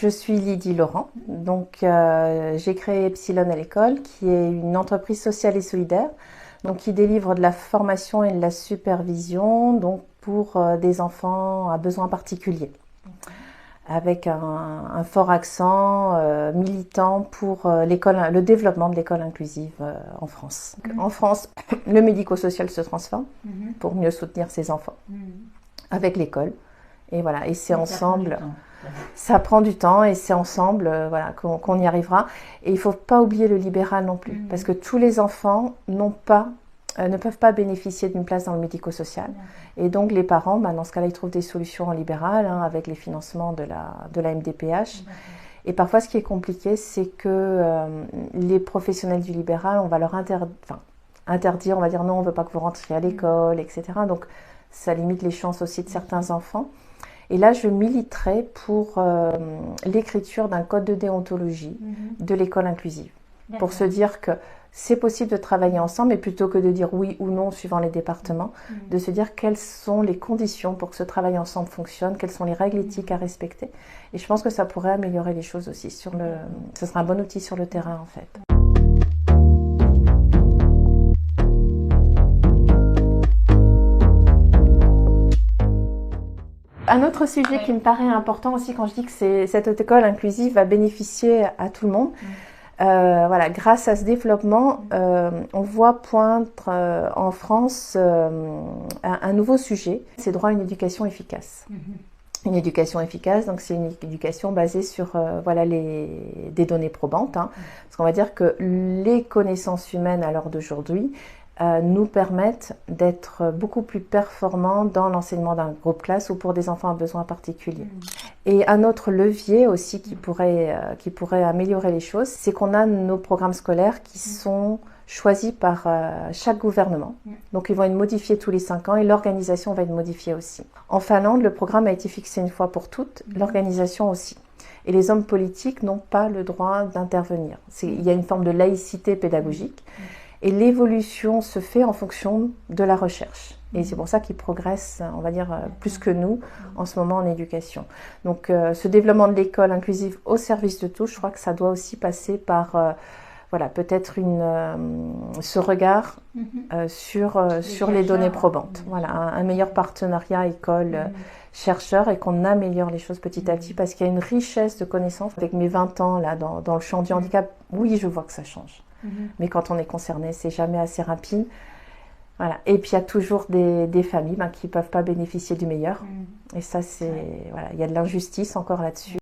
Je suis Lydie Laurent, donc j'ai créé Epsilon à l'école, qui est une entreprise sociale et solidaire, donc qui délivre de la formation et de la supervision donc pour des enfants à besoins particuliers, avec un fort accent militant pour le développement de l'école inclusive en France. En France, le médico-social se transforme pour mieux soutenir ses enfants avec l'école. Et voilà, et c'est ensemble. Ça prend du temps et c'est ensemble voilà, qu'on y arrivera. Et il ne faut pas oublier le libéral non plus, parce que tous les enfants ne peuvent pas bénéficier d'une place dans le médico-social. Et donc les parents, dans ce cas-là, ils trouvent des solutions en libéral, avec les financements de la MDPH. Et parfois, ce qui est compliqué, c'est que les professionnels du libéral, on va leur interdire, on va dire non, on ne veut pas que vous rentriez à l'école, etc. Donc ça limite les chances aussi de certains enfants. Et là, je militerai pour l'écriture d'un code de déontologie de l'école inclusive. Pour se dire que c'est possible de travailler ensemble, et plutôt que de dire oui ou non suivant les départements, de se dire quelles sont les conditions pour que ce travail ensemble fonctionne, quelles sont les règles éthiques à respecter. Et je pense que ça pourrait améliorer les choses aussi. Ce sera un bon outil sur le terrain en fait. Un autre sujet qui me paraît important aussi quand je dis que cette école inclusive va bénéficier à tout le monde, voilà, grâce à ce développement, on voit poindre en France un nouveau sujet, c'est droit à une éducation efficace. Une éducation efficace, donc c'est une éducation basée sur des données probantes, parce qu'on va dire que les connaissances humaines à l'heure d'aujourd'hui nous permettent d'être beaucoup plus performants dans l'enseignement d'un groupe classe ou pour des enfants à besoins particuliers. Et un autre levier aussi qui pourrait améliorer les choses, c'est qu'on a nos programmes scolaires qui sont choisis par chaque gouvernement. Donc ils vont être modifiés tous les 5 ans et l'organisation va être modifiée aussi. En Finlande, le programme a été fixé une fois pour toutes, l'organisation aussi. Et les hommes politiques n'ont pas le droit d'intervenir. Il y a une forme de laïcité pédagogique. Et l'évolution se fait en fonction de la recherche. Et c'est pour ça qu'ils progressent, on va dire, plus que nous en ce moment en éducation. Donc ce développement de l'école inclusive au service de tous, je crois que ça doit aussi passer par peut-être ce regard sur les données probantes. Voilà, un meilleur partenariat école-chercheur et qu'on améliore les choses petit à petit parce qu'il y a une richesse de connaissances. Avec mes 20 ans là, dans le champ du handicap, oui, je vois que ça change. Mais quand on est concerné, c'est jamais assez rapide. Voilà. Et puis il y a toujours des familles qui ne peuvent pas bénéficier du meilleur. Et ça, il y a de l'injustice encore là-dessus.